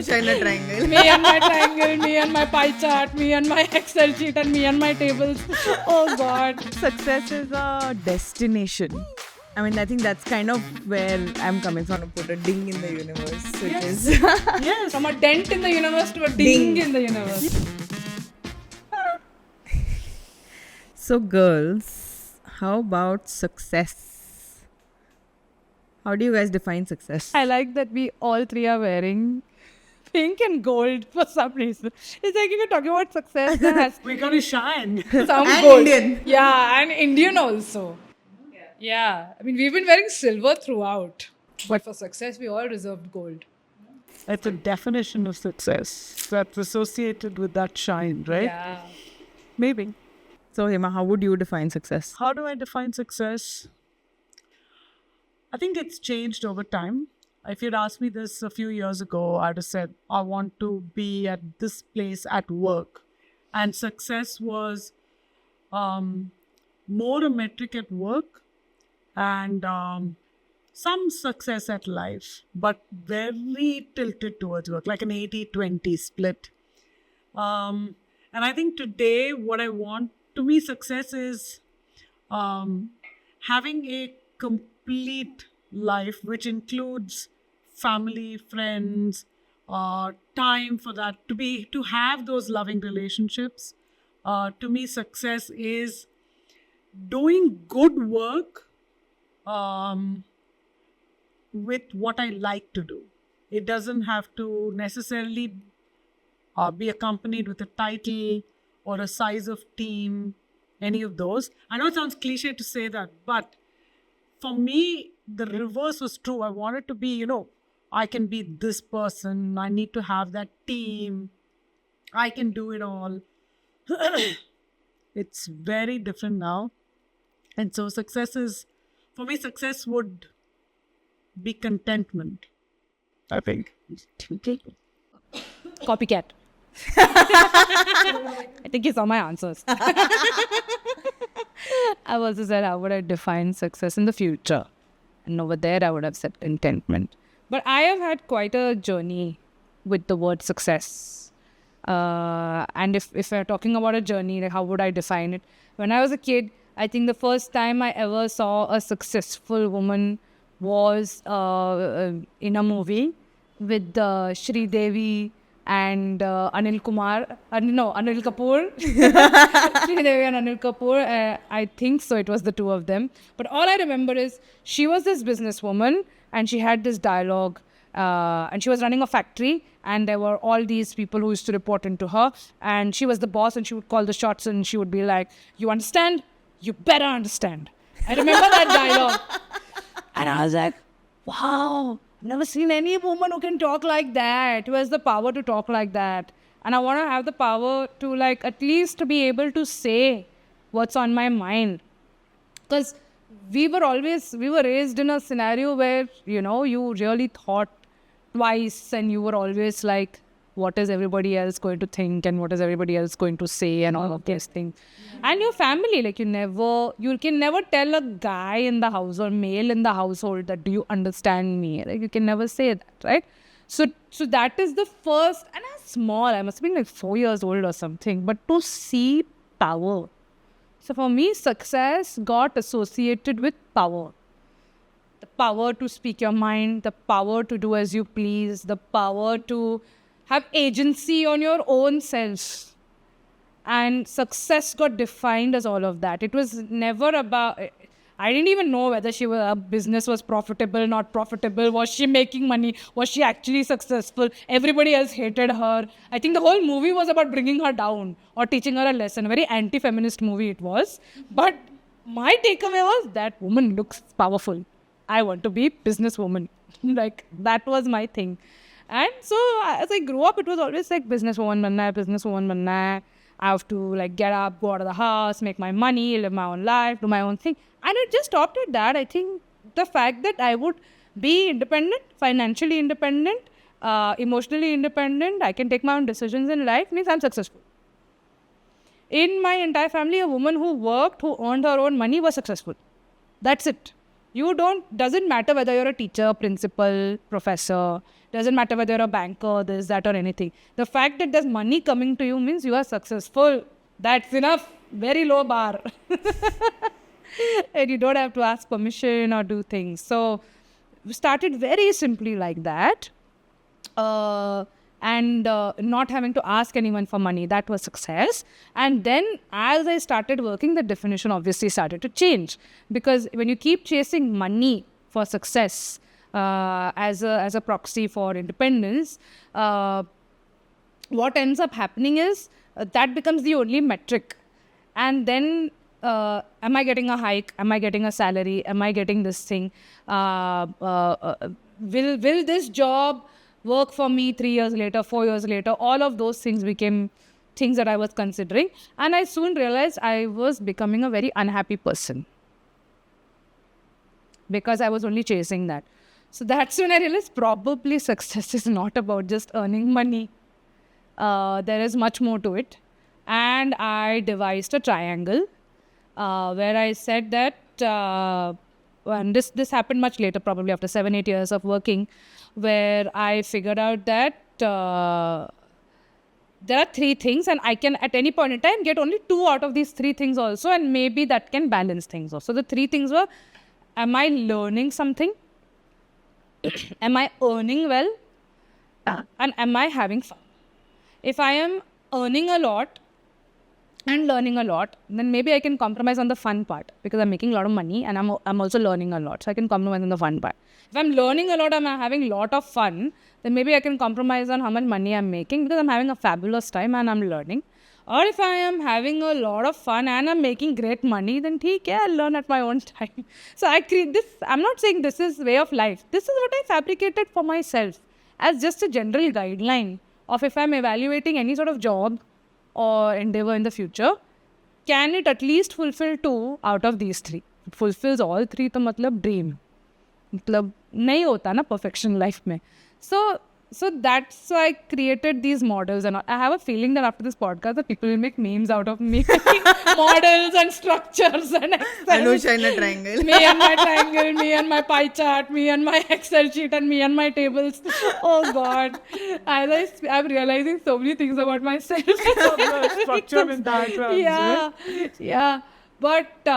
China triangle. Me and my triangle, me and my pie chart, me and my Excel sheet, and me and my tables. Oh God. Success is a destination. I mean, I think that's kind of where I'm coming from, to put a ding in the universe, which is Yes. From a dent in the universe to a ding in the universe. So, girls, how about success? How do you guys define success? I like that we all three are wearing pink and gold for some reason. It's like if you're talking about success, there has We're gonna shine. some And gold. Indian. Yeah, and Indian also. Yeah. I mean, we've been wearing silver throughout. But for success, we all reserved gold. That's a definition of success that's associated with that shine, right? Yeah. Maybe. So, Hema, how would you define success? How do I define success? I think it's changed over time. If you'd asked me this a few years ago, I'd have said, I want to be at this place at work. And success was more a metric at work and some success at life, but very tilted towards work, like an 80-20 split. And I think today what I want to me success is having a complete life, which includes family, friends, time for that, to have those loving relationships. To me, success is doing good work with what I like to do. It doesn't have to necessarily be accompanied with a title or a size of team, any of those. I know it sounds cliche to say that, but for me, the reverse was true. I wanted to be, I can be this person. I need to have that team. I can do it all. It's very different now. And so for me, success would be contentment, I think. Copycat. I think you saw my answers. I've also said how would I define success in the future. And over there I would have said contentment. But I have had quite a journey with the word success. And if we're talking about a journey, like how would I define it? When I was a kid, I think the first time I ever saw a successful woman was in a movie with Shri Devi and Anil Kapoor. Shri Devi and Anil Kapoor. I think so. It was the two of them. But all I remember is she was this businesswoman and she had this dialogue. And she was running a factory and there were all these people who used to report into her. And she was the boss and she would call the shots and she would be like, you understand? You better understand. I remember that dialogue. And I was like, wow, I've never seen any woman who can talk like that, who has the power to talk like that. And I want to have the power to at least be able to say what's on my mind. Because we were raised in a scenario where, you really thought twice and you were always like, what is everybody else going to think and what is everybody else going to say and all of these things. And your family, you can never tell a guy in the house or male in the household that do you understand me? You can never say that, right? So that is the first, and I was small, I must have been 4 years old or something, but to see power. So for me, success got associated with power. The power to speak your mind, the power to do as you please, the power to have agency on your own self. And success got defined as all of that. It was never about, I didn't even know whether her business was profitable, not profitable. Was she making money? Was she actually successful? Everybody else hated her. I think the whole movie was about bringing her down or teaching her a lesson. A very anti-feminist movie it was. But my takeaway was that woman looks powerful. I want to be businesswoman. That was my thing. And so as I grew up, it was always businesswoman banna hai. I have to get up, go out of the house, make my money, live my own life, do my own thing. And it just stopped at that. I think the fact that I would be independent, financially independent, emotionally independent, I can take my own decisions in life means I'm successful. In my entire family, a woman who worked, who earned her own money was successful. That's it. Doesn't matter whether you're a teacher, principal, professor, doesn't matter whether you're a banker, this, that, or anything. The fact that there's money coming to you means you are successful. That's enough. Very low bar. And you don't have to ask permission or do things. So we started very simply like that. And not having to ask anyone for money, that was success. And then as I started working, the definition obviously started to change, because when you keep chasing money for success as a proxy for independence, what ends up happening is that becomes the only metric. And then am I getting a hike? Am I getting a salary? Am I getting this thing? Will this job work for me 3 years later, 4 years later? All of those things became things that I was considering. And I soon realized I was becoming a very unhappy person, because I was only chasing that. So that's when I realized probably success is not about just earning money. There is much more to it. And I devised a triangle where I said that, and this happened much later, probably after 7-8 years of working, where I figured out that there are 3 things, and I can at any point in time get only 2 out of these 3 things also, and maybe that can balance things also. The 3 things were, am I learning something? Am I earning well? And am I having fun? If I am earning a lot and learning a lot, then maybe I can compromise on the fun part, because I'm making a lot of money and I'm also learning a lot. So I can compromise on the fun part. If I'm learning a lot and I'm having a lot of fun, then maybe I can compromise on how much money I'm making, because I'm having a fabulous time and I'm learning. Or if I am having a lot of fun and I'm making great money, then I'll learn at my own time. So I create this. I'm not saying this is way of life. This is what I fabricated for myself as just a general guideline of, if I'm evaluating any sort of job or endeavor in the future, can it at least fulfill 2 out of these 3? It fulfills all 3, तो मतलब dream. मतलब नहीं होता ना perfection life में. So that's why I created these models, and I have a feeling that after this podcast, that people will make memes out of me making models and structures and Excel. Anushka in a triangle. Me and my triangle, me and my pie chart, me and my Excel sheet, and me and my tables. Oh God, I'm realizing so many things about myself. Structure in diagrams. Yeah. But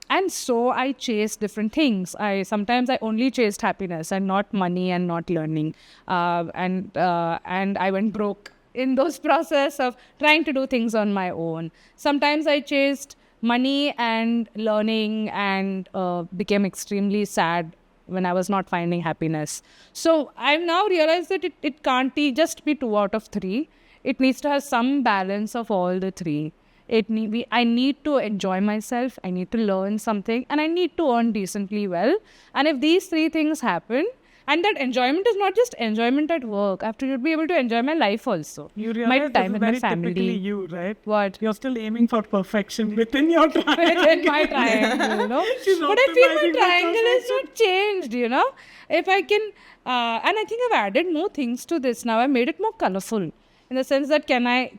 and so I chased different things. Sometimes I only chased happiness and not money and not learning. And I went broke in those process of trying to do things on my own. Sometimes I chased money and learning and became extremely sad when I was not finding happiness. So I've now realized that it can't just be 2 out of 3. It needs to have some balance of all the 3. I need to enjoy myself, I need to learn something, and I need to earn decently well. And if these 3 things happen, and that enjoyment is not just enjoyment at work, I have to be able to enjoy my life also. You realize my time this with is my very typically family. you, right? What? You're still aiming for perfection within your triangle. Within my triangle, you know. She's But I feel my optimizing for triangle is perfection. not changed, you know. If I can, and I think I've added more things to this now. I made it more colorful. In the sense that can I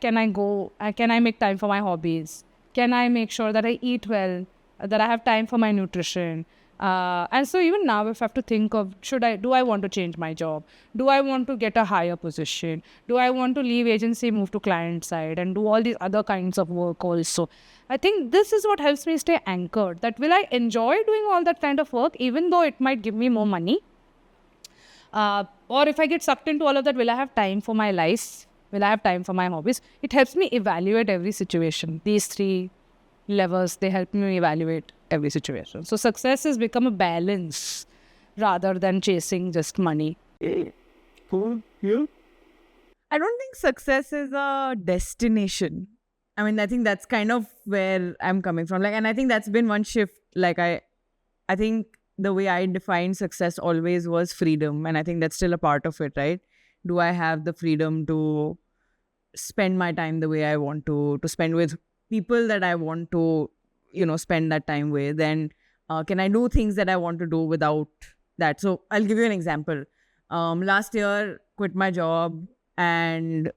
make time for my hobbies? Can I make sure that I eat well, that I have time for my nutrition? And so even now, if I have to think of, do I want to change my job? Do I want to get a higher position? Do I want to leave agency, move to client side, and do all these other kinds of work also? I think this is what helps me stay anchored. That will I enjoy doing all that kind of work, even though it might give me more money? Or if I get sucked into all of that, will I have time for my life? Will I have time for my hobbies? It helps me evaluate every situation. These 3 levers, they help me evaluate every situation. So success has become a balance rather than chasing just money. Cool. You? I don't think success is a destination. I mean, I think that's kind of where I'm coming from. And I think that's been one shift. I think the way I defined success always was freedom. And I think that's still a part of it, right? Do I have the freedom to spend my time the way I want to spend with people that I want to, spend that time with? Then can I do things that I want to do without that? So I'll give you an example. Last year, quit my job and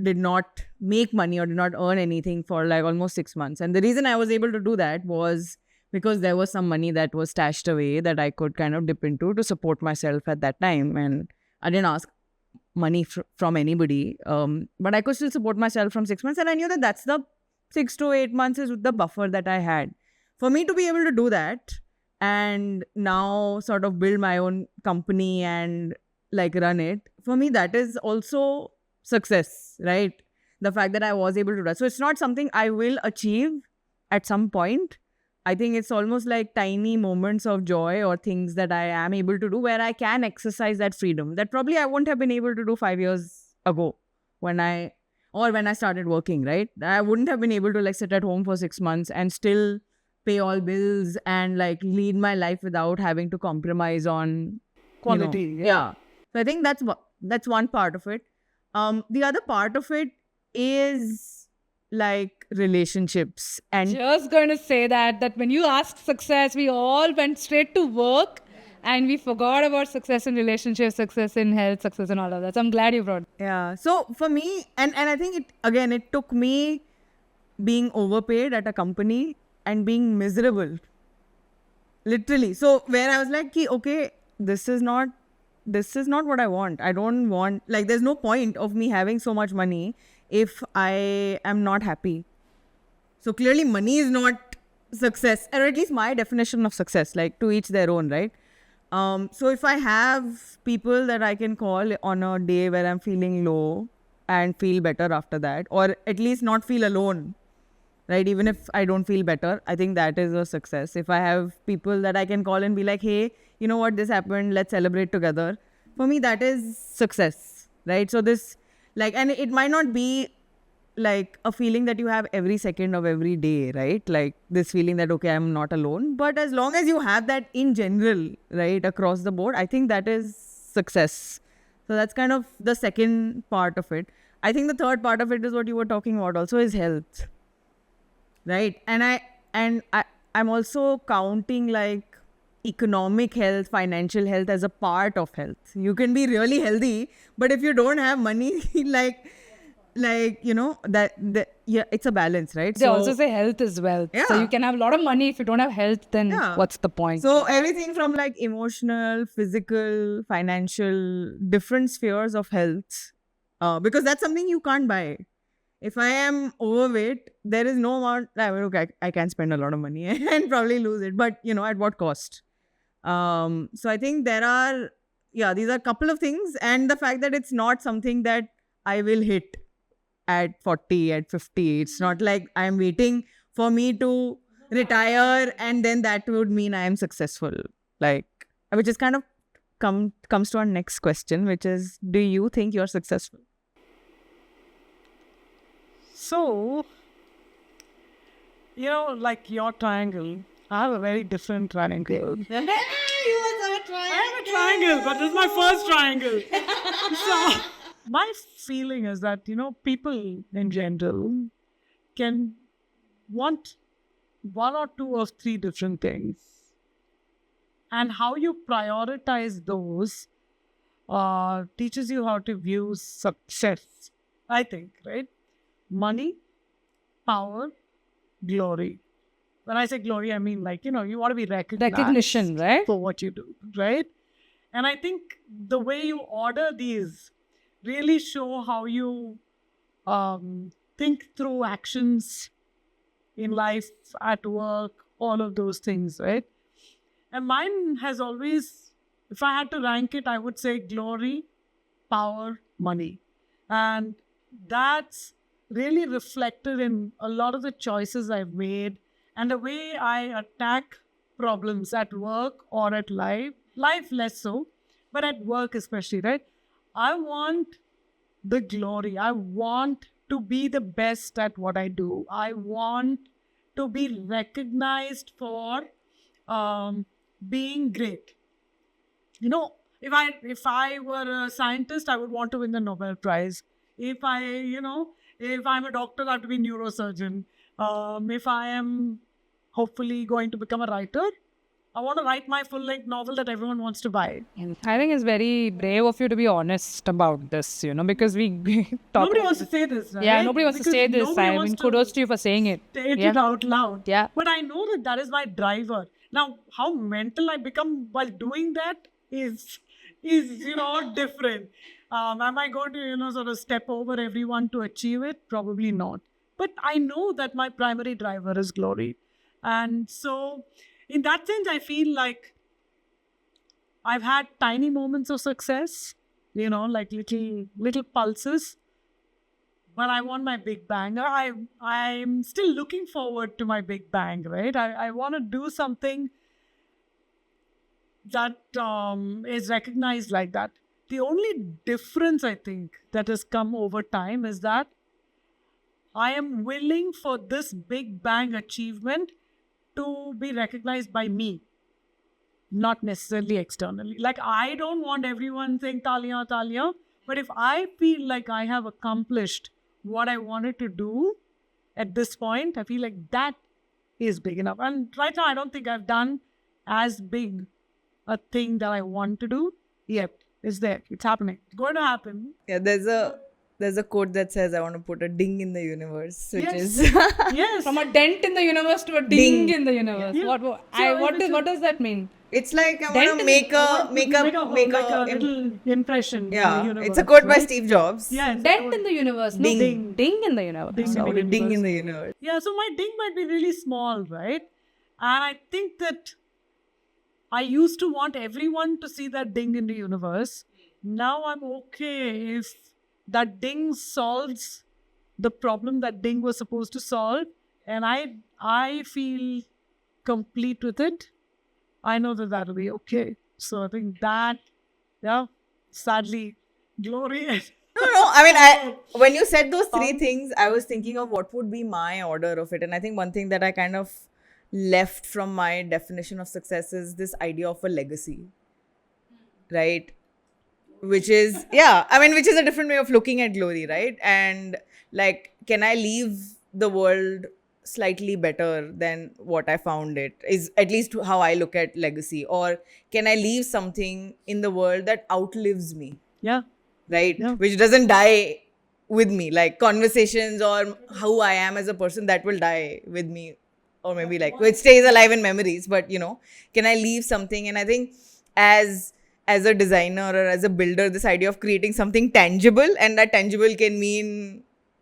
did not make money or did not earn anything for almost 6 months. And the reason I was able to do that was because there was some money that was stashed away that I could kind of dip into to support myself at that time. And I didn't ask money from anybody, but I could still support myself from 6 months. And I knew that that's the 6 to 8 months is the buffer that I had. For me to be able to do that and now sort of build my own company and like run it, for me, that is also success, right? The fact that I was able to do that. So it's not something I will achieve at some point. I think it's almost like tiny moments of joy or things that I am able to do where I can exercise that freedom that probably I wouldn't have been able to do 5 years ago when I started working, right? I wouldn't have been able to like sit at home for 6 months and still pay all bills and like lead my life without having to compromise on Quality. Yeah. So I think that's one part of it. The other part of it is like relationships and Just going to say that when you asked success, we all went straight to work and we forgot about success in relationships, success in health, success in all of that. So I'm glad you brought. yeah. So for me, and I think it took me being overpaid at a company and being miserable. Literally. So where I was like, okay, this is not what I want. I don't want, like, there's no point of me having so much money if I am not happy. So clearly money is not success, or at least my definition of success, like to each their own, right? So if I have people that I can call on a day where I'm feeling low and feel better after that, or at least not feel alone, right? Even if I don't feel better, I think that is a success. If I have people that I can call and be like, hey, you know what, this happened, let's celebrate together. For me, that is success, right? So this, like, and it might not be like a feeling that you have every second of every day, right? Like this feeling that, okay, I'm not alone. But as long as you have that in general, right, across the board, I think that is success. So that's kind of the second part of it. I think the third part of it is what you were talking about also, is health, right? And I'm also counting like economic health, financial health as a part of health. You can be really healthy, but if you don't have money, like you know that yeah, it's a balance, right? They also say health is wealth. So Yeah. you can have a lot of money. If you don't have health, then Yeah. what's the point? So everything from like emotional, physical, financial, different spheres of health, because that's something you can't buy. If I am overweight, there is no amount. Okay, I can spend a lot of money and probably lose it, but you know, at what cost? So I think there are, these are a couple of things, and the fact that it's not something that I will hit at 40, at 50. It's not like I'm waiting for me to retire and then that would mean I am successful. Like, which is kind of comes to our next question, which is, do you think you're successful? So, you know, like your triangle, I have a very different triangle. I have a triangle, but this is my first triangle. So, my feeling is that, you know, people in general can want one or two or three different things. And how you prioritize those teaches you how to view success, I think, right? Money, power, glory. When I say glory, I mean like, you know, you want to be recognized. Recognition, right? For what you do, right? And I think the way you order these really show how you think through actions in life, at work, all of those things, right? And mine has always, if I had to rank it, I would say glory, power, money. And that's really reflected in a lot of the choices I've made and the way I attack problems at work or at life. Life less so, but at work especially, right? I want the glory. I want to be the best at what I do. I want to be recognized for being great. You know, if I were a scientist, I would want to win the Nobel Prize. If I'm a doctor, I have to be neurosurgeon. If I am hopefully going to become a writer, I want to write my full-length novel that everyone wants to buy. I think it's very brave of you to be honest about this, because we talk. Nobody wants to say this, right? Yeah, nobody wants to Because say this. nobody I wants mean, to kudos to you for saying it. state Yeah. it out loud. Yeah. But I know that that is my driver. Now, how mental I become while doing that is different. Am I going to, sort of step over everyone to achieve it? Probably not. But I know that my primary driver is glory. And so, in that sense, I feel like I've had tiny moments of success, like little pulses. But I want my big bang. I'm still looking forward to my big bang, right? I want to do something that is recognized like that. The only difference I think that has come over time is that I am willing for this big bang achievement to be recognized by me, not necessarily externally. Like, I don't want everyone saying Talia, Talia. But if I feel like I have accomplished what I wanted to do at this point, I feel like that is big enough. And right now, I don't think I've done as big a thing that I want to do yet. It's there. It's happening. It's going to happen. Yeah, there's a quote that says, I want to put a ding in the universe, which Yes. is Yes. From a dent in the universe to a ding, Ding. in the universe. Yeah. What does that mean? it's like I Dent want to in make a Make a little impression. in the yeah. universe, It's a quote by right? Steve Jobs. Yeah. it's a Dent quote. in the universe. No, Ding. ding in the universe. Ding in I the want a ding universe. in the universe. Yeah, so my ding might be really small, right? And I think that I used to want everyone to see that ding in the universe. Now I'm okay if that ding solves the problem that ding was supposed to solve, and I feel complete with it. I know that that'll be okay. So I think that, yeah, sadly, glory. No. I mean, when you said those three things, I was thinking of what would be my order of it. And I think one thing that I kind of left from my definition of success is this idea of a legacy, right? Which is, which is a different way of looking at glory, right? And like, can I leave the world slightly better than what I found it, is at least how I look at legacy. Or can I leave something in the world that outlives me? Yeah. Right? Yeah. Which doesn't die with me, like conversations or who I am as a person, that will die with me, or maybe like it stays alive in memories. But can I leave something? And I think as a designer or as a builder, this idea of creating something tangible, and that tangible can mean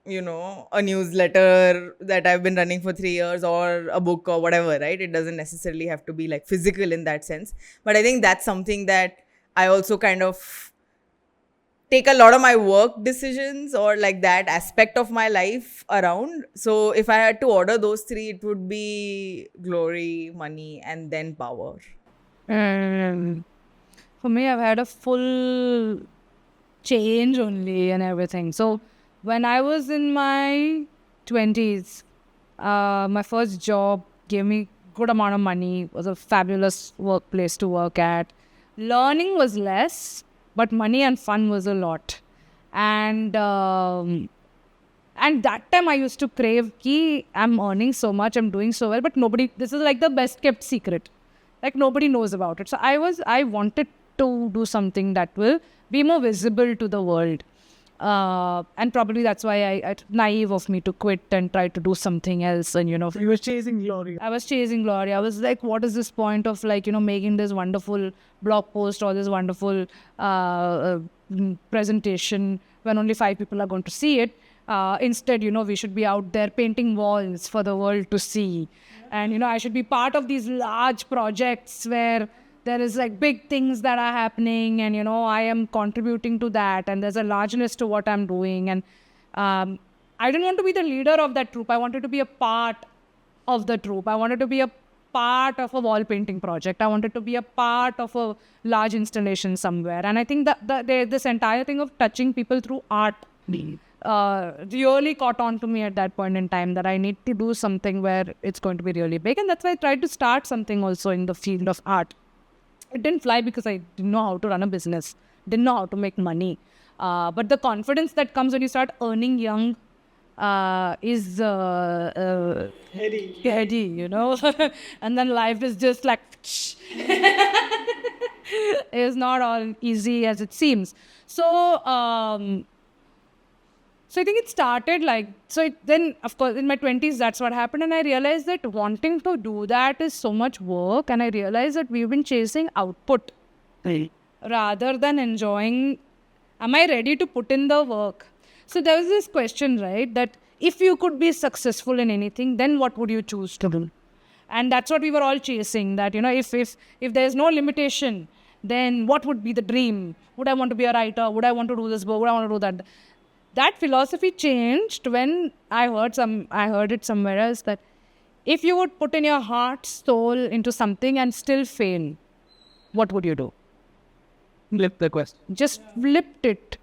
a newsletter that I've been running for 3 years, or a book, or whatever, right? It doesn't necessarily have to be like physical in that sense. But I think that's something that I also kind of take a lot of my work decisions, or like that aspect of my life around. So if I had to order those three, it would be glory, money, and then power. For me, I've had a full change only and everything. So when I was in my 20s, my first job gave me good amount of money, was a fabulous workplace to work at. Learning was less, but money and fun was a lot. And that time I used to crave ki I'm earning so much, I'm doing so well, but this is like the best kept secret. Like nobody knows about it. So I wanted to do something that will be more visible to the world. And probably that's why I naive of me to quit and try to do something else. And, You were chasing glory. I was chasing glory. I was like, what is this point of making this wonderful blog post or this wonderful presentation when only 5 people are going to see it? Instead, we should be out there painting walls for the world to see. And, I should be part of these large projects where there is like big things that are happening, and, I am contributing to that, and there's a largeness to what I'm doing. And I didn't want to be the leader of that troop. I wanted to be a part of the troop. I wanted to be a part of a wall painting project. I wanted to be a part of a large installation somewhere. And I think that this entire thing of touching people through art really caught on to me at that point in time, that I need to do something where it's going to be really big. And that's why I tried to start something also in the field of art. It didn't fly because I didn't know how to run a business, didn't know how to make money. But the confidence that comes when you start earning young is Heady. heady, you know, and then life is just like it's not all easy as it seems. So I think it started like, then of course in my 20s, that's what happened. And I realized that wanting to do that is so much work. And I realized that we've been chasing output rather than enjoying, am I ready to put in the work? So there was this question, right? That if you could be successful in anything, then what would you choose to do? And that's what we were all chasing, that, you know, if there's no limitation, then what would be the dream? Would I want to be a writer? Would I want to do this book? Would I want to do that? That philosophy changed when I heard it somewhere else, that if you would put in your heart, soul into something and still fail, what would you do? Flip the question. Just flipped it.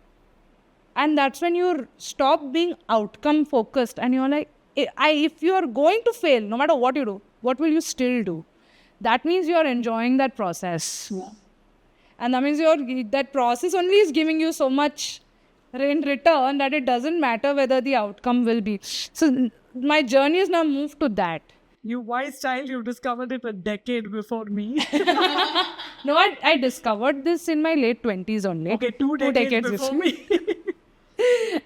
And that's when you stop being outcome focused and you're like, if you are going to fail, no matter what you do, what will you still do? That means you're enjoying that process. Yeah. And that means that process only is giving you so much in return that it doesn't matter whether the outcome will be. So my journey has now moved to that. You wise child, you discovered it a decade before me. No, I discovered this in my late 20s only. Okay, two decades before me.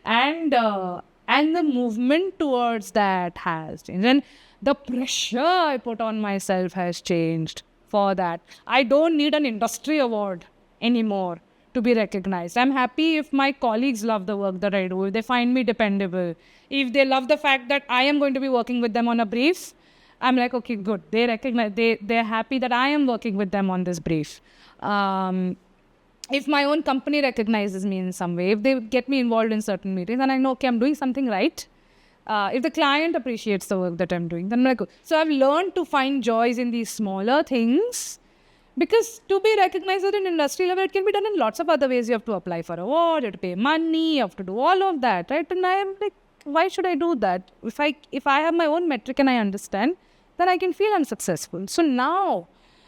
And the movement towards that has changed. And the pressure I put on myself has changed for that. I don't need an industry award anymore to be recognized. I'm happy if my colleagues love the work that I do, if they find me dependable, if they love the fact that I am going to be working with them on a brief. I'm like, okay, good. They recognize, they're happy that I am working with them on this brief. If my own company recognizes me in some way, if they get me involved in certain meetings and I know, okay, I'm doing something right. If the client appreciates the work that I'm doing, then I'm like, so I've learned to find joys in these smaller things, because to be recognized at an industry level, it can be done in lots of other ways. You have to apply for awards, you have to pay money, you have to do all of that, right? And I am like, why should I do that? If I have my own metric and I understand, then I can feel I'm successful. So now,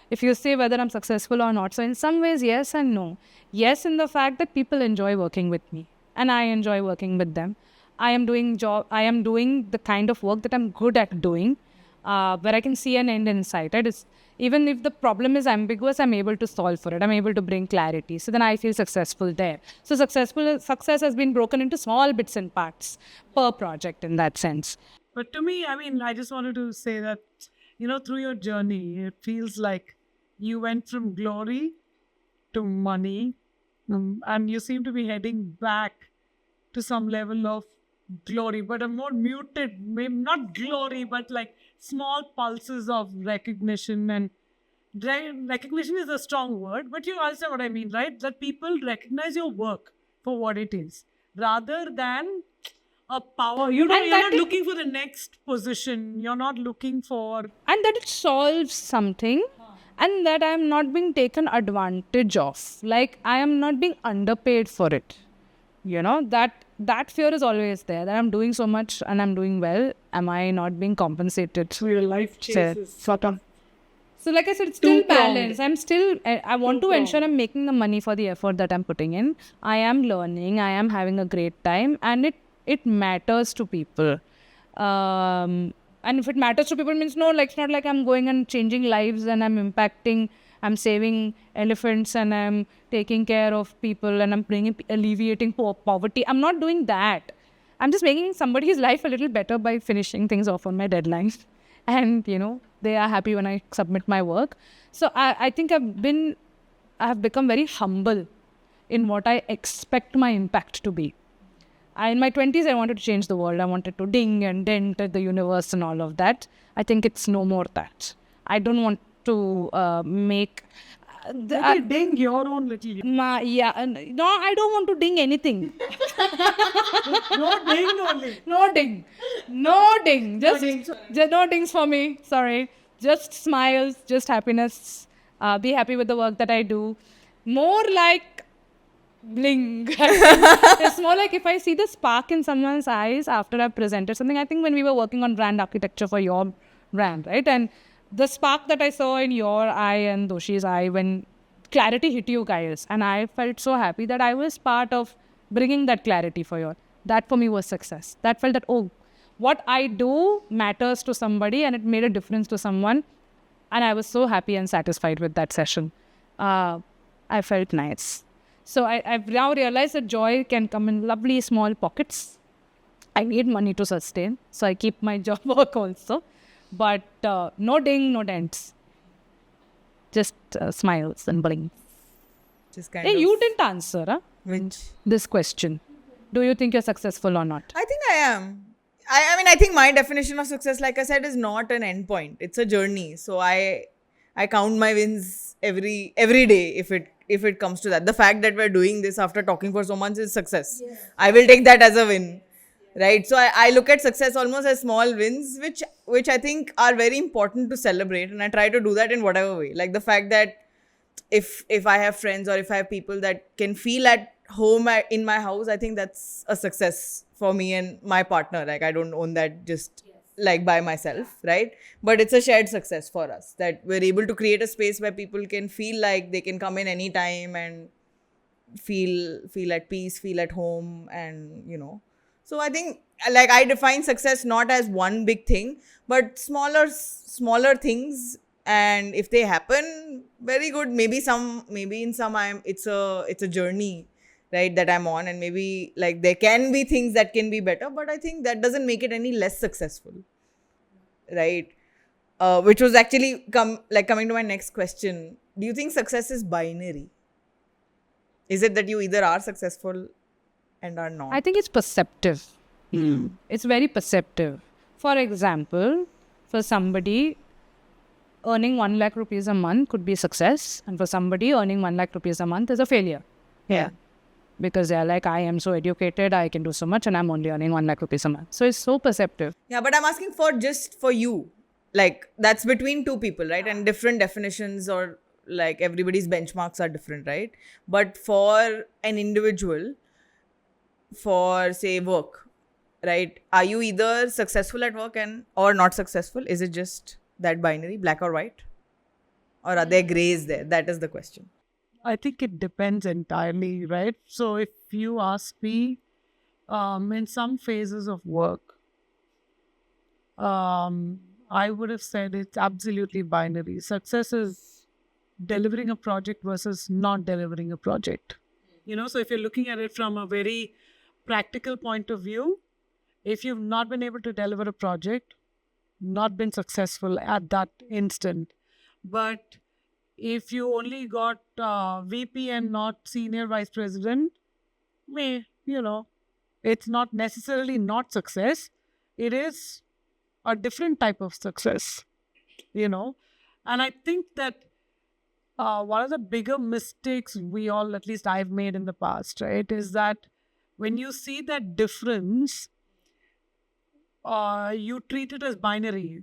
if you say whether I'm successful or not, so in some ways, yes and no. Yes, in the fact that people enjoy working with me and I enjoy working with them. I am doing the kind of work that I'm good at doing, where I can see an end in sight. Right? Even if the problem is ambiguous, I'm able to solve for it. I'm able to bring clarity. So then I feel successful there. So success has been broken into small bits and parts per project in that sense. But to me, I mean, I just wanted to say that, you know, through your journey, it feels like you went from glory to money, and you seem to be heading back to some level of glory, but a more muted, maybe not glory, but like small pulses of recognition. And recognition is a strong word, but you understand what I mean, right? That people recognize your work for what it is, rather than a power. You're not looking for the next position. You're not looking for... And that it solves something, and that I'm not being taken advantage of. Like, I am not being underpaid for it. You know, that fear is always there, that I'm doing so much and I'm doing well. Am I not being compensated? So your life chases sort of... So like I said, it's still balanced. I want to ensure I'm making the money for the effort that I'm putting in. I am learning. I am having a great time. And it matters to people. And if it matters to people, means no, like it's not like I'm going and changing lives and I'm impacting, I'm saving elephants and I'm taking care of people and I'm alleviating poverty. I'm not doing that. I'm just making somebody's life a little better by finishing things off on my deadlines. And, you know, they are happy when I submit my work. So I think I have become very humble in what I expect my impact to be. In my 20s, I wanted to change the world. I wanted to ding and dent the universe and all of that. I think it's no more that. I don't want to make... ding your own little... No, I don't want to ding anything. No ding only. No ding. Just no dings for me. Sorry. Just smiles, just happiness. Be happy with the work that I do. More like bling. It's more like if I see the spark in someone's eyes after I've presented something. I think when we were working on brand architecture for your brand, right? And the spark that I saw in your eye and Doshi's eye when clarity hit you guys. And I felt so happy that I was part of bringing that clarity for you all. That for me was success. That felt that, oh, what I do matters to somebody and it made a difference to someone. And I was so happy and satisfied with that session. I felt nice. So I've now realized that joy can come in lovely small pockets. I need money to sustain, so I keep my job work also. But no ding, no dents. Just smiles and blinks. Just kind Hey, of. you didn't answer Which? this question. Do you think you're successful or not? I think I am. I mean, I think my definition of success, like I said, is not an end point. It's a journey. So I count my wins every day if it comes to that. The fact that we're doing this after talking for so months is success. Yeah. I will take that as a win. Right. So I look at success almost as small wins, which I think are very important to celebrate. And I try to do that in whatever way. Like the fact that if I have friends or if I have people that can feel at home in my house, I think that's a success for me and my partner. Like I don't own that just like by myself, right? But it's a shared success for us that we're able to create a space where people can feel like they can come in anytime and feel at peace, feel at home, and So I think like I define success not as one big thing, but smaller things. And if they happen, very good. Maybe in some it's a journey, right, that I'm on, and maybe like there can be things that can be better, but I think that doesn't make it any less successful, right? Which was actually coming to my next question. Do you think success is binary? Is it that you either are successful and are not? I think it's perceptive. It's very perceptive. For example, for somebody, earning 1 lakh rupees a month could be success, and for somebody earning 1 lakh rupees a month is a failure. Yeah. Because they're like, I am so educated, I can do so much, and I'm only earning 1 lakh rupees a month. So it's so perceptive. Yeah, but I'm asking just for you. Like that's between two people, right? And different definitions, or like everybody's benchmarks are different, right? But for an individual, for say work, right? Are you either successful at work or not successful? Is it just that binary, black or white? Or are there grays there? That is the question. I think it depends entirely, right? So if you ask me, in some phases of work, I would have said it's absolutely binary. Success is delivering a project versus not delivering a project. So if you're looking at it from a very practical point of view, if you've not been able to deliver a project, not been successful at that instant. But if you only got VP and not senior vice president, it's not necessarily not success. It is a different type of success, And I think that one of the bigger mistakes at least I've made in the past, right, is that when you see that difference, you treat it as binary.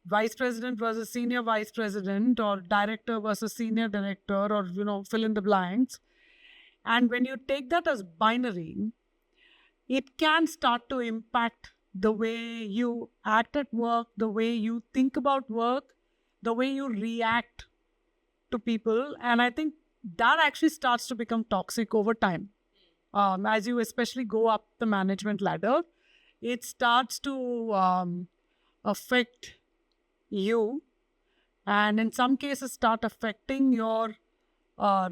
Vice president versus senior vice president, or director versus senior director, or, fill in the blanks. And when you take that as binary, it can start to impact the way you act at work, the way you think about work, the way you react to people. And I think that actually starts to become toxic over time. As you especially go up the management ladder, it starts to affect you, and in some cases start affecting your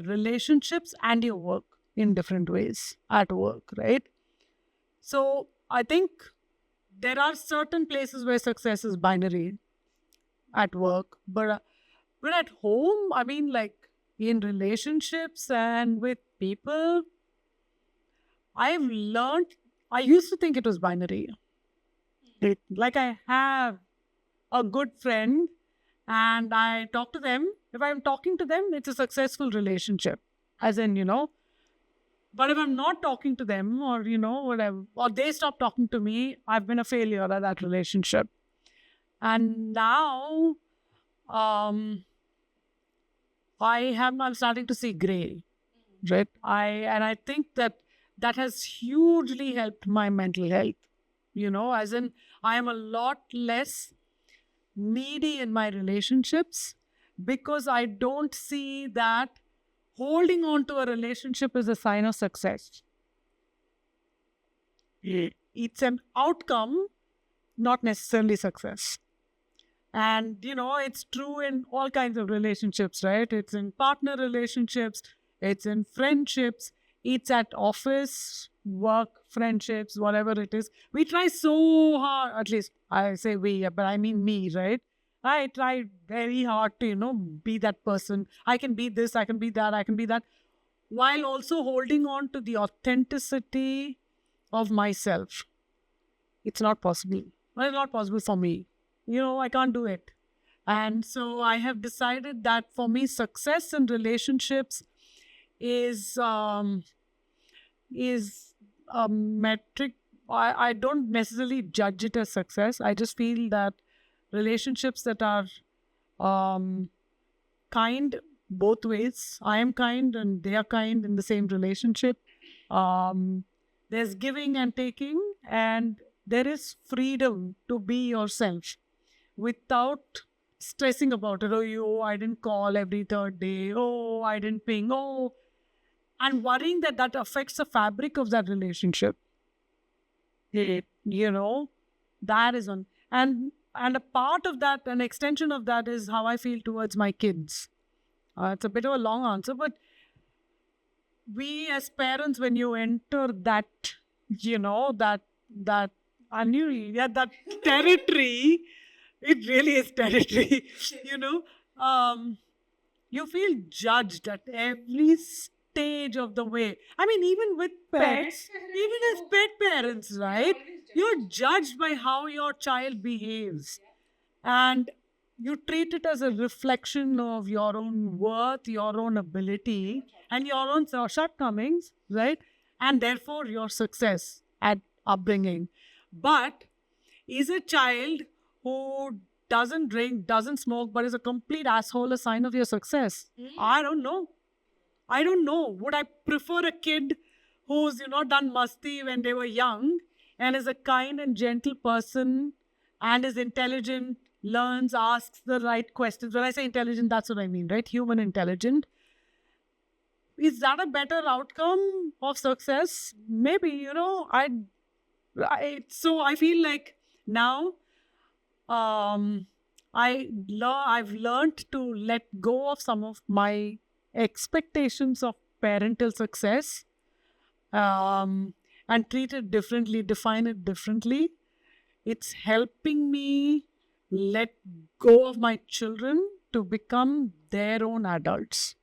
relationships and your work in different ways at work, right? So I think there are certain places where success is binary at work, but at home, I mean, like in relationships and with people, I've learned, I used to think it was binary. Like I have a good friend and I talk to them. If I'm talking to them, it's a successful relationship. As in, but if I'm not talking to them, or, whatever, or they stop talking to me, I've been a failure at that relationship. And now, I'm starting to see gray, right? I think that has hugely helped my mental health, as in I am a lot less needy in my relationships because I don't see that holding on to a relationship is a sign of success. It's an outcome, not necessarily success. And, it's true in all kinds of relationships, right? It's in partner relationships, it's in friendships, it's at office, work, friendships, whatever it is. We try so hard, at least I say we, but I mean me, right? I try very hard to, be that person. I can be this, I can be that, I can be that, while also holding on to the authenticity of myself. It's not possible. Well, it's not possible for me. I can't do it. And so I have decided that for me, success in relationships is a metric. I don't necessarily judge it as success. I just feel that relationships that are kind both ways. I am kind and they are kind in the same relationship. There's giving and taking, and there is freedom to be yourself without stressing about it. Oh, I didn't call every third day. Oh, I didn't ping. Oh, and worrying that affects the fabric of that relationship. That is one. And a part of that, an extension of that is how I feel towards my kids. It's a bit of a long answer, but we as parents, when you enter that, that territory, it really is territory, you feel judged at every stage of the way. I mean, even with pets, even as pet parents, right? You're judged by how your child behaves. And you treat it as a reflection of your own worth, your own ability, and your own shortcomings, right? And therefore, your success at upbringing. But is a child who doesn't drink, doesn't smoke, but is a complete asshole a sign of your success? I don't know. Would I prefer a kid who's, done masti when they were young and is a kind and gentle person and is intelligent, learns, asks the right questions? When I say intelligent, that's what I mean, right? Human intelligent. Is that a better outcome of success? Maybe, so I feel like now I've learned to let go of some of my expectations of parental success and treat it differently, define it differently. It's helping me let go of my children to become their own adults.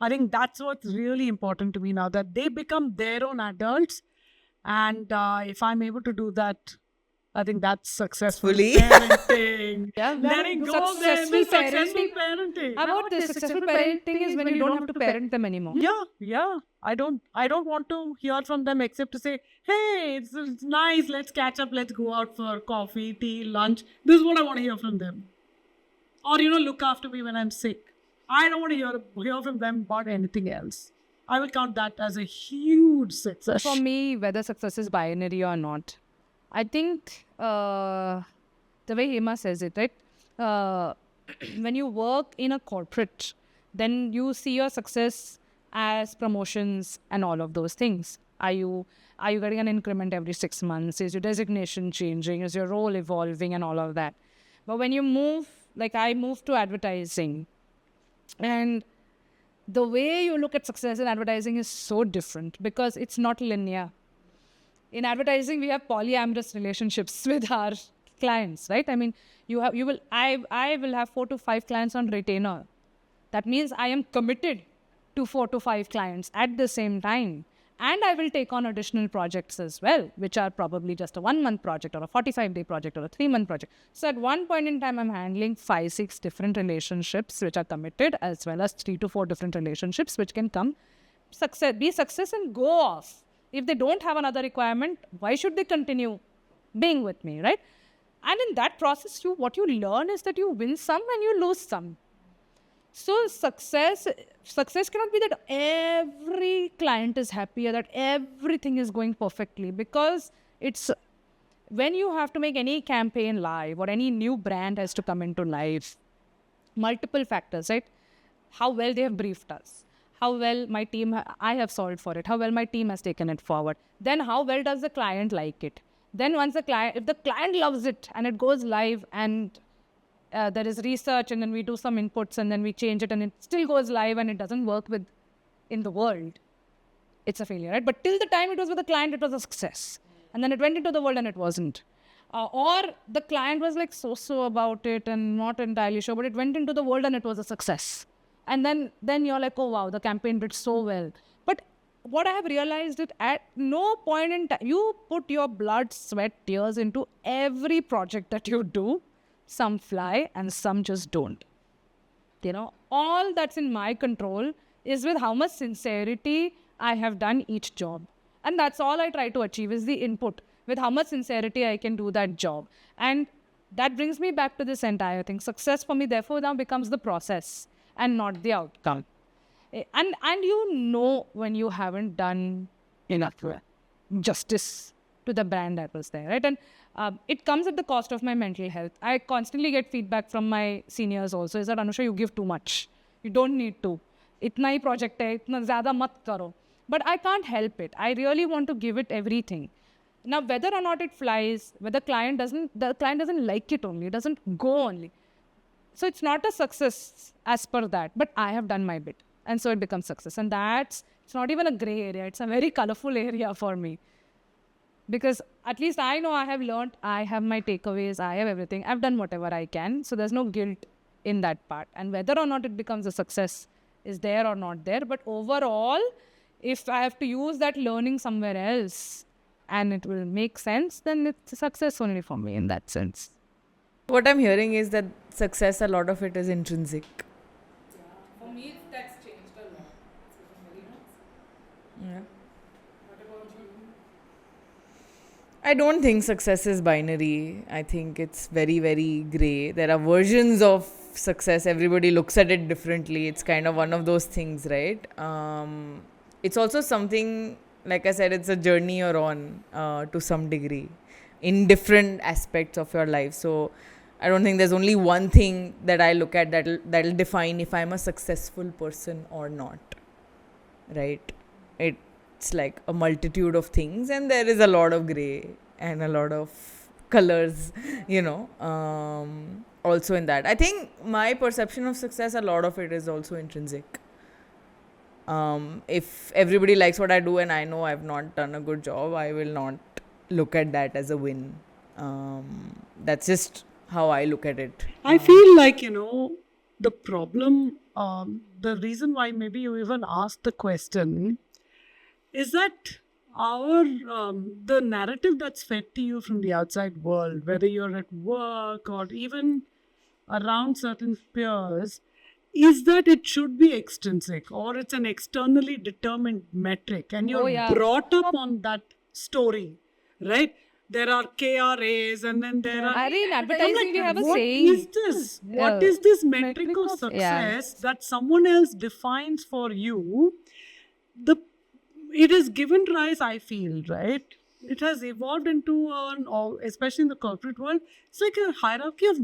I think that's what's really important to me now, that they become their own adults. And if I'm able to do that, I think that's successful Fully. parenting. Yeah, Letting go of them is successful parenting. How about this? Successful parenting is when you don't have to parent them anymore. Yeah. I don't want to hear from them except to say, hey, it's nice, let's catch up, let's go out for coffee, tea, lunch. This is what I want to hear from them. Or, look after me when I'm sick. I don't want to hear from them about anything else. I will count that as a huge success. For me, whether success is binary or not, I think the way Hema says it, right? When you work in a corporate, then you see your success as promotions and all of those things. Are you getting an increment every 6 months? Is your designation changing? Is your role evolving and all of that? But when you move, like I moved to advertising, and the way you look at success in advertising is so different because it's not linear. In advertising, we have polyamorous relationships with our clients, right? I mean, I will have 4 to 5 clients on retainer. That means I am committed to 4 to 5 clients at the same time. And I will take on additional projects as well, which are probably just a 1-month project or a 45-day project or a 3-month project. So at one point in time, I'm handling 5-6 different relationships which are committed, as well as 3 to 4 different relationships which can be success and go off. If they don't have another requirement, why should they continue being with me, right? And in that process, what you learn is that you win some and you lose some. So success cannot be that every client is happy or that everything is going perfectly, because it's when you have to make any campaign live or any new brand has to come into life, multiple factors, right? How well they have briefed us, how well my team, I have solved for it, how well my team has taken it forward. Then how well does the client like it? Then once if the client loves it and it goes live and there is research and then we do some inputs and then we change it and it still goes live and it doesn't work in the world, it's a failure, right? But till the time it was with the client, it was a success. And then it went into the world and it wasn't. Or the client was like so about it and not entirely sure, but it went into the world and it was a success. And then you're like, oh wow, the campaign did so well. But what I have realized is at no point in time, you put your blood, sweat, tears into every project that you do. Some fly and some just don't. All that's in my control is with how much sincerity I have done each job. And that's all I try to achieve is the input, with how much sincerity I can do that job. And that brings me back to this entire thing. Success for me, therefore, now becomes the process and not the outcome. And when you haven't done enough justice to the brand that was there, right? And it comes at the cost of my mental health. I constantly get feedback from my seniors also, is that, Anusha, you give too much. You don't need to. Itna hi project hai, itna zyada mat karo. But I can't help it. I really want to give it everything. Now, whether or not it flies, whether the client doesn't like it only, it doesn't go only. So it's not a success as per that, but I have done my bit. And so it becomes success. And it's not even a gray area. It's a very colorful area for me. Because at least I know I have learned, I have my takeaways, I have everything. I've done whatever I can. So there's no guilt in that part. And whether or not it becomes a success is there or not there. But overall, if I have to use that learning somewhere else and it will make sense, then it's a success only for me in that sense. What I'm hearing is that success, a lot of it is intrinsic. For me, that's changed a lot. Yeah. I don't think success is binary. I think it's very, very grey. There are versions of success. Everybody looks at it differently. It's kind of one of those things, right? It's also something, like I said, it's a journey you're on to some degree in different aspects of your life. So I don't think there's only one thing that I look at that'll define if I'm a successful person or not, right? It's like a multitude of things, and there is a lot of grey and a lot of colors, also in that. I think my perception of success, a lot of it is also intrinsic. If everybody likes what I do and I know I've not done a good job, I will not look at that as a win. That's just how I look at it. I feel like, the problem, the reason why maybe you even asked the question is that the narrative that's fed to you from the outside world, whether you're at work or even around certain peers, is that it should be extrinsic or it's an externally determined metric, and you're brought up on that story, right? There are KRAs and then there are... in advertising, you have a saying. What is this? What is this metric of success that someone else defines for you? It has given rise, I feel, right? It has evolved into, especially in the corporate world, it's like a hierarchy of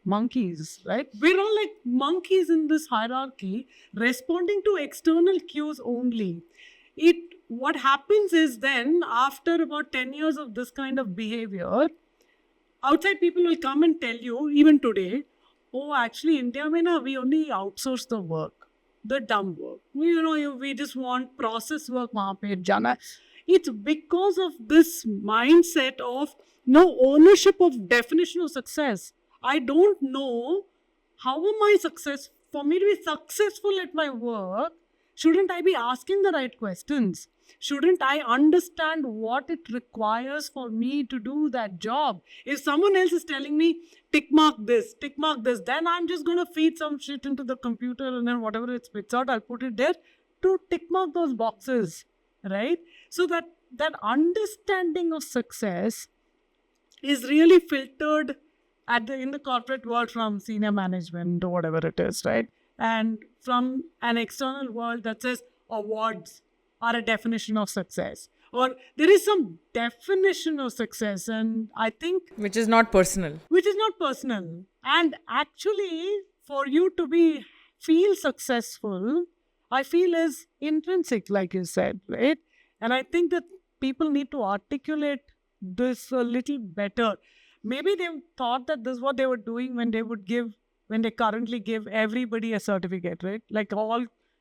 monkeys, right? We're all like monkeys in this hierarchy, responding to external cues only. What happens is then, after about 10 years of this kind of behavior, outside people will come and tell you, even today, oh, actually, India, we only outsource the work. The dumb work. We just want process work. It's because of this mindset of no ownership of definition of success. I don't know how am I successful. For me to be successful at my work, shouldn't I be asking the right questions? Shouldn't I understand what it requires for me to do that job? If someone else is telling me, tick mark this, then I'm just going to feed some shit into the computer and then whatever it spits out, I'll put it there to tick mark those boxes, right? So that understanding of success is really filtered in the corporate world from senior management or whatever it is, right? And from an external world that says awards are a definition of success, or there is some definition of success, and I think which is not personal. And actually, for you to feel successful, I feel is intrinsic, like you said, right? And I think that people need to articulate this a little better. Maybe they thought that this is what they were doing when they currently give everybody a certificate, right? Like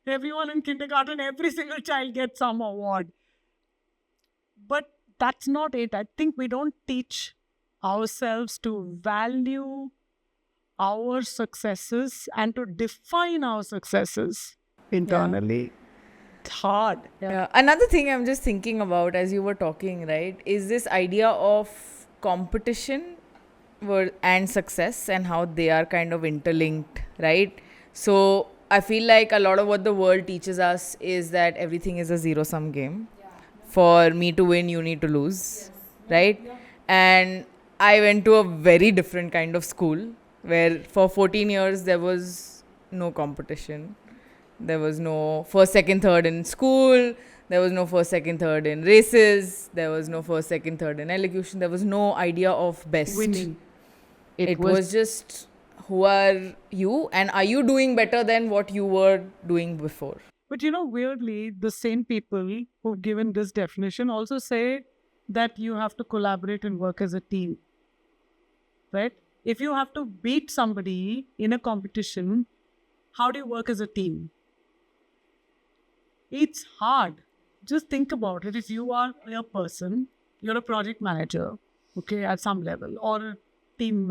everyone in kindergarten, every single child gets some award. But that's not it. I think we don't teach ourselves to value our successes and to define our successes internally. It's hard. Yeah. Another thing I'm just thinking about as you were talking, right, is this idea of competition and success and how they are kind of interlinked, right? So I feel like a lot of what the world teaches us is that everything is a zero-sum game. For me to win, you need to lose, right? And I went to a very different kind of school where for 14 years there was no competition. There was no first, second, third in school. There was no first, second, third in races. There was no first, second, third in elocution. There was no idea of best. Winning. It was just who are you and are you doing better than what you were doing before? But weirdly, the same people who've given this definition also say that you have to collaborate and work as a team. Right? If you have to beat somebody in a competition, how do you work as a team? It's hard. Just think about it. If you are a person, you're a project manager, okay, at some level, or a team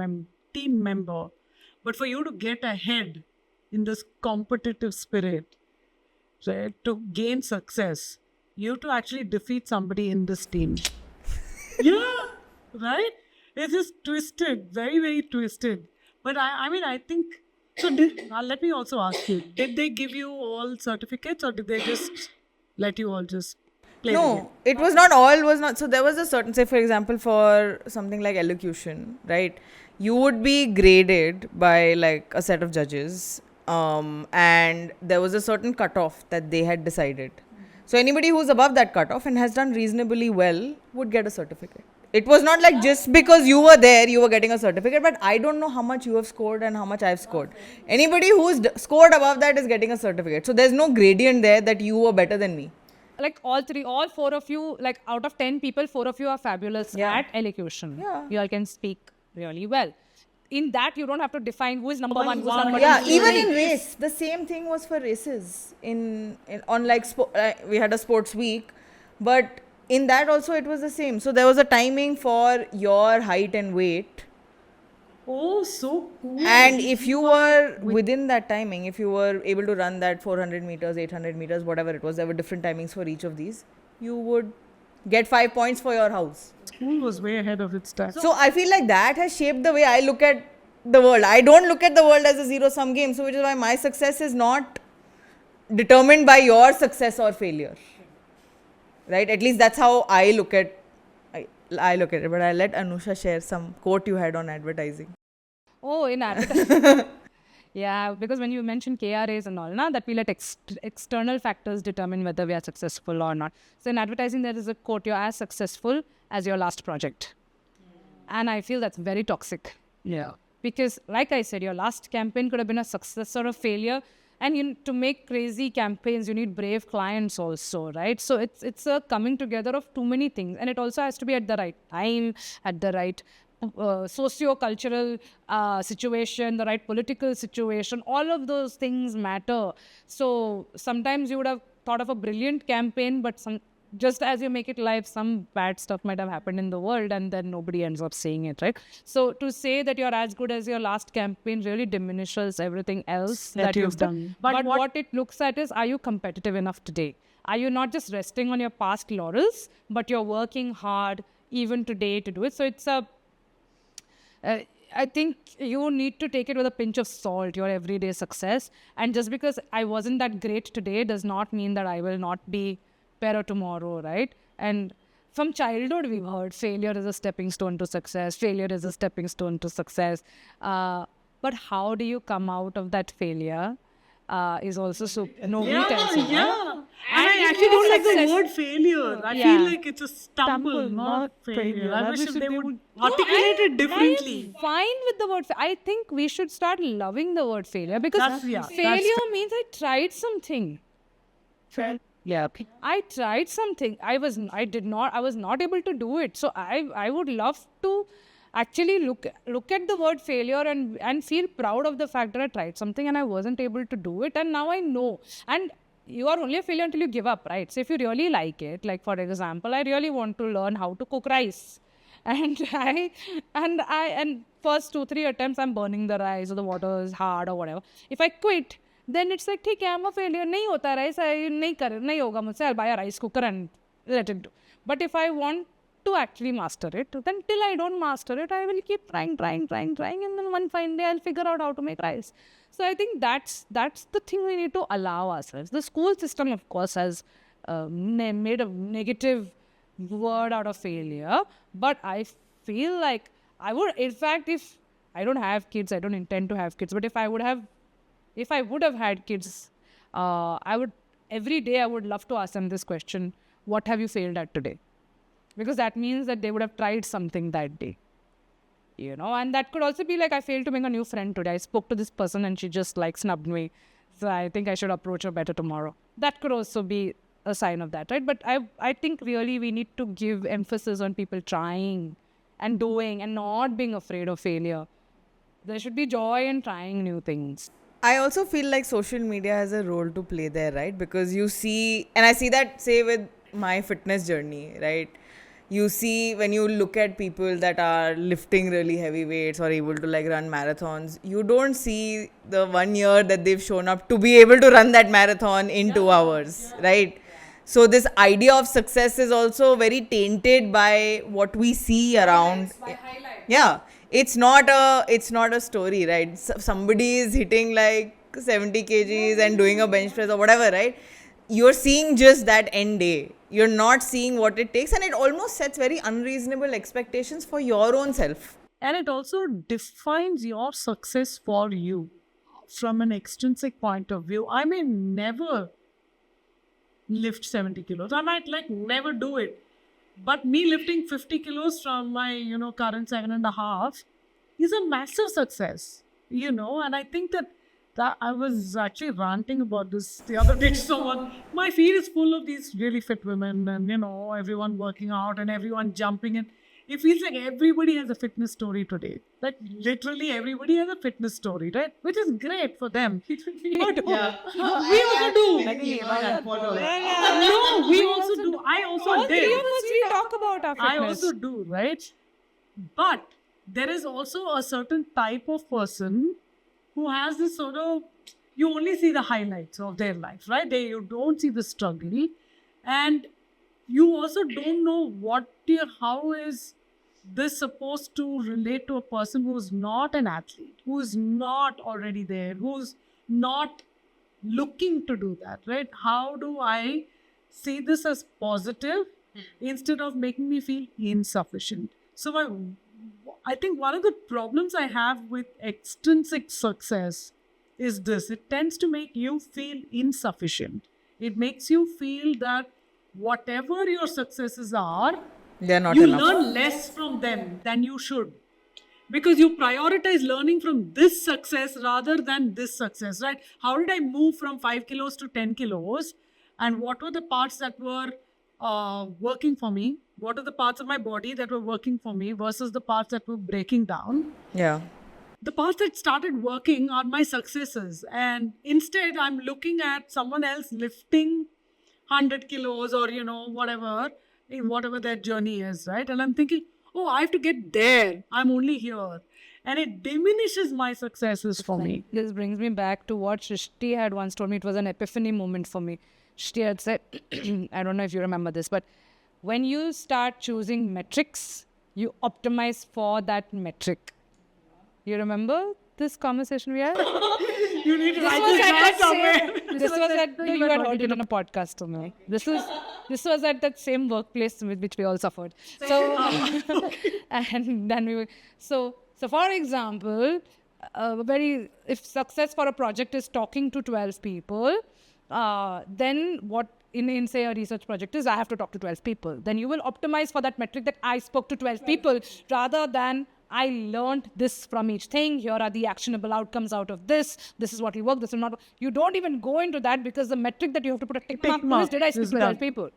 member. But for you to get ahead in this competitive spirit, right, to gain success, you have to actually defeat somebody in this team. Yeah, right? It's just twisted, very, very twisted. But I think, so let me also ask you, did they give you all certificates or did they just let you all just play the game? No, it was not all, was not. So there was a certain, say for example, for something like elocution, right? You would be graded by like a set of judges, and there was a certain cutoff that they had decided. So anybody who's above that cutoff and has done reasonably well would get a certificate. It was not like just because you were there, you were getting a certificate, but I don't know how much you have scored and how much I've scored. Anybody who's scored above that is getting a certificate. So there's no gradient there that you were better than me. Like all four of you, like out of 10 people, 4 of you are fabulous at elocution. Yeah. You all can speak really well. In that, you don't have to define who is number one, who's number Yeah, two. even in race, the same thing was for races. On like we had a sports week, but in that also it was the same. So there was a timing for your height and weight, Oh, so cool. and if you were within that timing, if you were able to run that 400 meters, 800 meters, whatever it was, there were different timings for each of these. You would get 5 points for your house. School was way ahead of its time. So I feel like that has shaped the way I look at the world. I don't look at the world as a zero-sum game. So which is why my success is not determined by your success or failure. Right? At least that's how I look at I look at it. But I'll let Anusha share some quote you had on advertising. Oh, in advertising. Yeah, because when you mentioned KRAs and all, that we let external factors determine whether we are successful or not. So in advertising, there is a quote, you're as successful as your last project. And I feel that's very toxic. Yeah. Because like I said, your last campaign could have been a success or a failure. And to make crazy campaigns, you need brave clients also, right? So it's a coming together of too many things. And it also has to be at the right time, at the right socio-cultural situation, the right political situation. All of those things matter. So sometimes you would have thought of a brilliant campaign, but just as you make it live, some bad stuff might have happened in the world and then nobody ends up seeing it, right? So to say that you're as good as your last campaign really diminishes everything else that you've done. But what it looks at is, are you competitive enough today? Are you not just resting on your past laurels, but you're working hard even today to do it? So it's I think you need to take it with a pinch of salt, your everyday success. And just because I wasn't that great today does not mean that I will not be better tomorrow, right? And from childhood, we've heard failure is a stepping stone to success. Failure is a stepping stone to success. But how do you come out of that failure is also so nobody tells you. Yeah. And I if actually you don't are like the success- word failure. I Yeah. feel like it's a stumble, not failure. I wish if they would articulate it differently. I'm fine with the word. I think we should start loving the word failure because That's failure means I tried something. Yeah. I tried something. I was not able to do it. So I would love to actually look at the word failure and feel proud of the fact that I tried something and I wasn't able to do it, and now I know. And you are only a failure until you give up, right? So if you really like it, like for example, I really want to learn how to cook rice. And and first 2-3 attempts I'm burning the rice, or the water is hard or whatever. If I quit, then it's like, ठीक है, I'm a failure, नहीं होता rice, नहीं होगा मुझसे, I'll buy a rice cooker and let it do. But if I want to actually master it, then till I don't master it, I will keep trying, and then one fine day I'll figure out how to make rice. So I think that's the thing we need to allow ourselves. The school system, of course, has made a negative word out of failure, but I feel like I would, in fact, if I don't have kids, I don't intend to have kids, but if I would have had kids, every day I would love to ask them this question: what have you failed at today? Because that means that they would have tried something that day. And that could also be like, I failed to make a new friend today. I spoke to this person and she just like snubbed me. So I think I should approach her better tomorrow. That could also be a sign of that, right? But I think really we need to give emphasis on people trying and doing and not being afraid of failure. There should be joy in trying new things. I also feel like social media has a role to play there, right? Because you see, and I see that, say, with my fitness journey, right? You see, when you look at people that are lifting really heavy weights or able to like run marathons, you don't see the 1 year that they've shown up to be able to run that marathon in 2 hours, right? So this idea of success is also very tainted by what we see around. Yeah, it's not a story, right? Somebody is hitting like 70 kgs and doing a bench press or whatever, right? You're seeing just that end day. You're not seeing what it takes, and it almost sets very unreasonable expectations for your own self. And it also defines your success for you from an extrinsic point of view. I may never lift 70 kilos. I might like never do it. But me lifting 50 kilos from my, current 7.5 is a massive success, and I think that I was actually ranting about this the other day to someone. My feed is full of these really fit women and, everyone working out and everyone jumping in. It feels like everybody has a fitness story today. Like literally everybody has a fitness story, right? Which is great for them. But we also do. No, we also do. I also All did. three of us, we talk about our fitness. I also do, right? But there is also a certain type of person who has this sort of, you only see the highlights of their life, right? You don't see the struggle. And you also don't know how is this supposed to relate to a person who's not an athlete, who's not already there, who's not looking to do that, right? How do I see this as positive instead of making me feel insufficient? So I think one of the problems I have with extrinsic success is this. It tends to make you feel insufficient. It makes you feel that whatever your successes are, They're not you enough. learn less from them than you should. Because you prioritize learning from this success rather than this success, right? How did I move from 5 kilos to 10 kilos? And what were the parts that were working for me? What are the parts of my body that were working for me versus the parts that were breaking down? Yeah. The parts that started working are my successes. And instead, I'm looking at someone else lifting 100 kilos or, whatever their journey is, right? And I'm thinking, oh, I have to get there. I'm only here. And it diminishes my successes for me. This brings me back to what Shrishti had once told me. It was an epiphany moment for me. Shrishti had said, I don't know if you remember this, but when you start choosing metrics, you optimize for that metric. You remember this conversation we had? You need to write this down somewhere. This was at you had heard it on a podcast somewhere. This was at that same workplace with which we all suffered. So and then we were so for example, if success for a project is talking to 12 people, then what in say a research project is I have to talk to 12 people. Then you will optimize for that metric that I spoke to 12 people rather than I learned this from each thing. Here are the actionable outcomes out of this. This is what will work. This will not. You don't even go into that because the metric that you have to put a tick mark to is, did I speak to 12 people?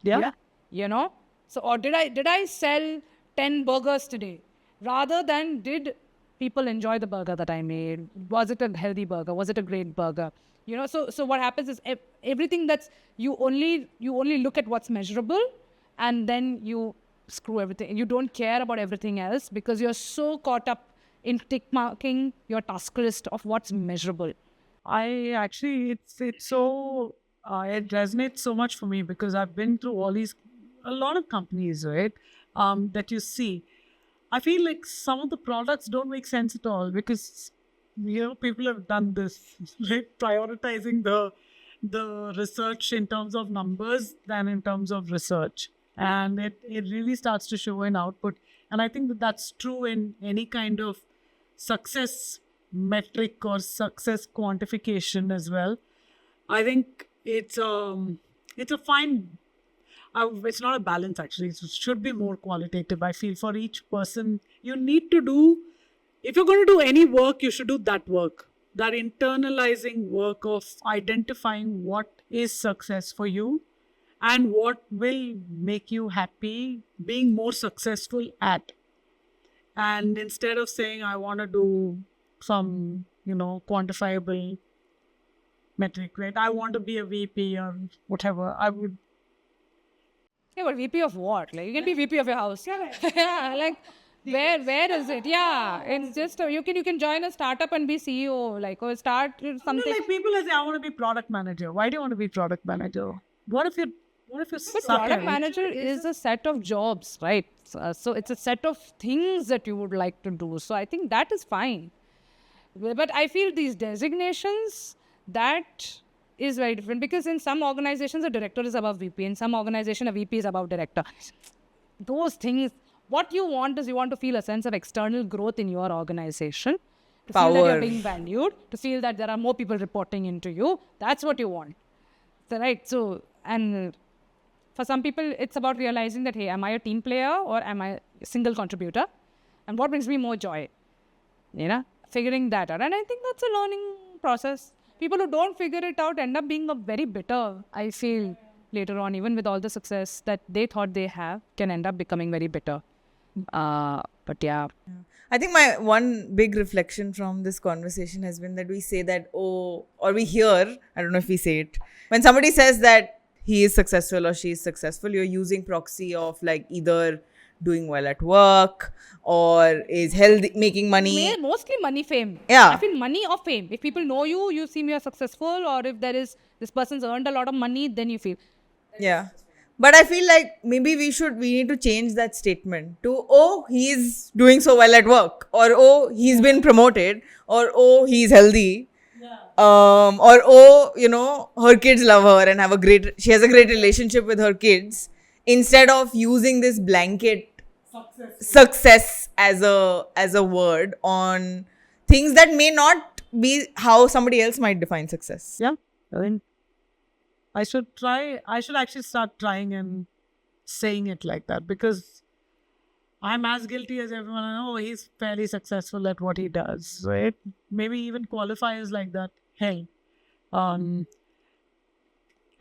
Yeah. You know. So, or did I sell 10 burgers today? Rather than did people enjoy the burger that I made? Was it a healthy burger? Was it a great burger? You know. So what happens is everything that's you only look at what's measurable, and then you screw everything. You don't care about everything else because you're so caught up in tick marking your task list of what's measurable. I actually, it's so, it resonates so much for me because I've been through a lot of companies, right? That you see. I feel like some of the products don't make sense at all because, people have done this, like prioritizing the research in terms of numbers than in terms of research. And it really starts to show in output. And I think that's true in any kind of success metric or success quantification as well. I think it's a fine. It's not a balance actually. It should be more qualitative. I feel for each person, you need to do. If you're going to do any work, you should do that work. That internalizing work of identifying what is success for you and what will make you happy, being more successful at. And instead of saying, I want to do some, quantifiable metric, right? I want to be a VP or whatever. I would. Yeah, but VP of what? Like, you can be VP of your house. Yeah, like, where is it? Yeah, it's just, you can join a startup and be CEO, like, or start something. Like people say, I want to be product manager. Why do you want to be product manager? What if you But suck product at it? manager is a set of jobs, right? So it's a set of things that you would like to do. So I think that is fine. But I feel these designations, that is very different because in some organizations, a director is above VP. In some organization, a VP is above director. Those things, what you want is you want to feel a sense of external growth in your organization. To feel that Power. you're being valued. To feel that there are more people reporting into you. That's what you want. So, right? So, and for some people, it's about realizing that, hey, am I a team player or am I a single contributor? And what brings me more joy? Figuring that out. And I think that's a learning process. People who don't figure it out end up being very bitter, I feel, later on, even with all the success that they thought they have, can end up becoming very bitter. But yeah. I think my one big reflection from this conversation has been that we say that, or we hear, I don't know if we say it, when somebody says that he is successful or she is successful, you're using proxy of like either doing well at work or is healthy, making money. Mostly money, fame. Yeah. I feel money or fame. If people know you, you seem you're successful, or if this person's earned a lot of money, then you feel. Yeah. But I feel like maybe we need to change that statement to, oh, he's doing so well at work, or oh, he's been promoted, or oh, he's healthy. Or oh, her kids love her and she has a great relationship with her kids, instead of using this blanket success as a word on things that may not be how somebody else might define success. Yeah. I should actually start trying and saying it like that because I'm as guilty as everyone. I know he's fairly successful at what he does, right? Maybe even qualifiers like that help.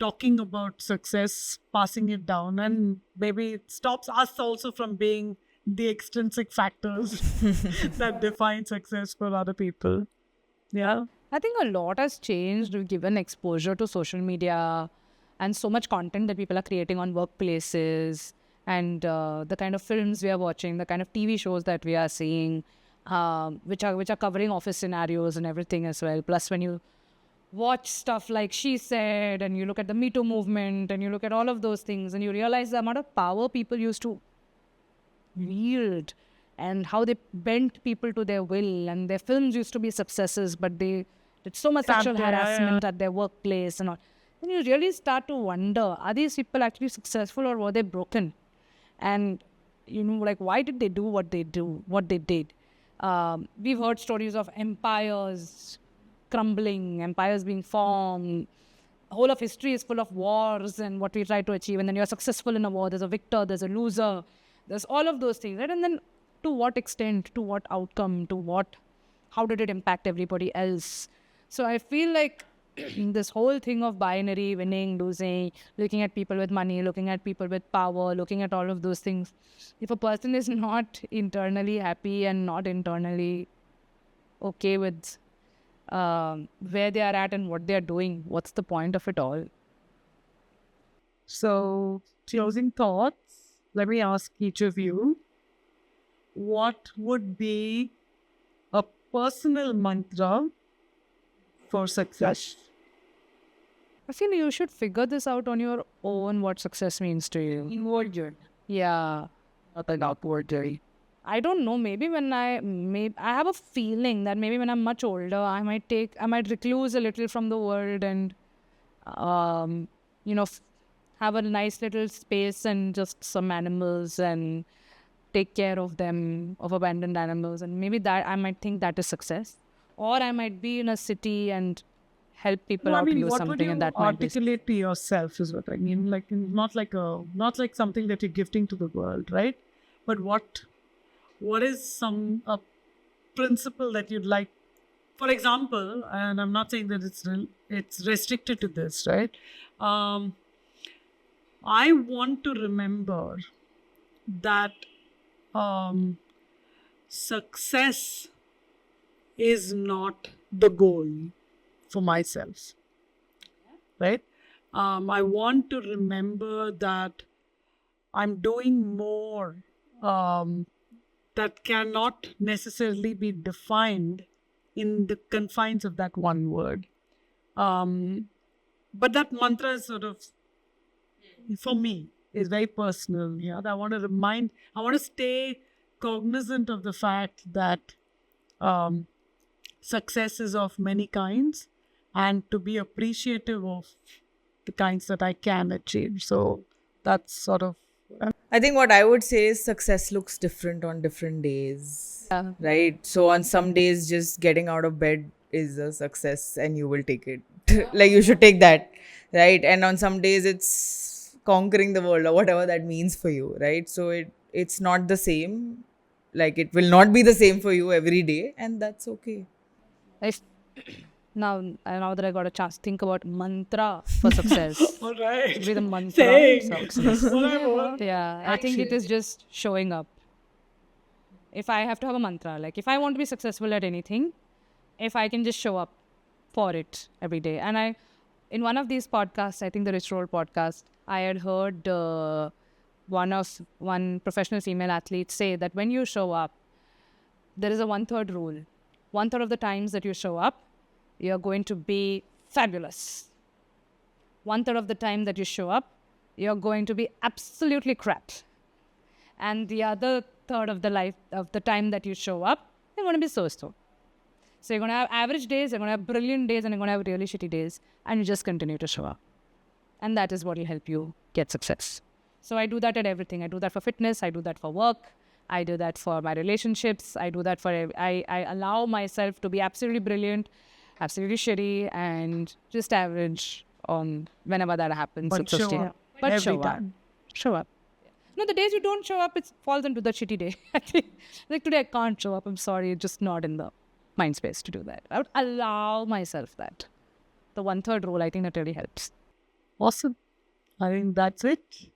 Talking about success, passing it down, and maybe it stops us also from being the extrinsic factors that define success for other people. Yeah. I think a lot has changed given exposure to social media and so much content that people are creating on workplaces, and the kind of films we are watching, the kind of TV shows that we are seeing, which are covering office scenarios and everything as well. Plus, when you watch stuff like She Said, and you look at the Me Too movement, and you look at all of those things, and you realize the amount of power people used to wield and how they bent people to their will, and their films used to be successes, but they did so much sexual harassment at their workplace and all. Then you really start to wonder, are these people actually successful or were they broken? And, like, why did they do what they did? We've heard stories of empires crumbling, empires being formed. The whole of history is full of wars and what we try to achieve. And then you're successful in a war. There's a victor, there's a loser. There's all of those things, right? And then to what extent, to what outcome, how did it impact everybody else? So I feel like this whole thing of binary, winning, losing, looking at people with money, looking at people with power, looking at all of those things. If a person is not internally happy and not internally okay with where they are at and what they are doing, what's the point of it all? So, closing thoughts. Let me ask each of you, what would be a personal mantra for success? I feel you should figure this out on your own, what success means to you. Inward journey. Yeah. Not an outward journey. I don't know. Maybe when I have a feeling that maybe when I'm much older, I might recluse a little from the world and, have a nice little space and just some animals and take care of them, of abandoned animals, and maybe that I might think that is success. Or I might be in a city and help people No, I out to mean, do what would something, you and that might be. articulate to yourself is what I mean. Like not like something that you're gifting to the world, right? But what is some principle that you'd like? For example, and I'm not saying that it's restricted to this, right? I want to remember that success is not the goal for myself, right? I want to remember that I'm doing more that cannot necessarily be defined in the confines of that one word. But that mantra is sort of, for me, is very personal. Yeah, I want to stay cognizant of the fact that success is of many kinds, and to be appreciative of the kinds that I can achieve. So that's sort of. I think what I would say is success looks different on different days. Yeah. Right? So on some days, just getting out of bed is a success and you will take it. Like you should take that. Right? And on some days, it's conquering the world or whatever that means for you. Right? So it's not the same. Like it will not be the same for you every day. And that's okay. Now that I got a chance to think about mantra for success. All right. Be the mantra Saying. of success. Whatever. Yeah, I think it is just showing up. If I have to have a mantra, like if I want to be successful at anything, if I can just show up for it every day. And in one of these podcasts, I think the Rich Roll podcast, I had heard one professional female athlete say that when you show up, there is a 1/3 rule. 1/3 of the times that you show up, you're going to be fabulous. 1/3 of the time that you show up, you're going to be absolutely crap. And the other third of the time that you show up, you're going to be so-so. So you're going to have average days, you're going to have brilliant days, and you're going to have really shitty days. And you just continue to show up. And that is what will help you get success. So I do that at everything. I do that for fitness. I do that for work. I do that for my relationships. I do that for... I allow myself to be absolutely brilliant, absolutely shitty, and just average on whenever that happens. But So show stay- up But every show up. time. Show up. No, the days you don't show up, it falls into the shitty day. Like today I can't show up. I'm sorry. Just not in the mind space to do that. I would allow myself that. The 1/3 rule, I think that really helps. Awesome. I think that's it.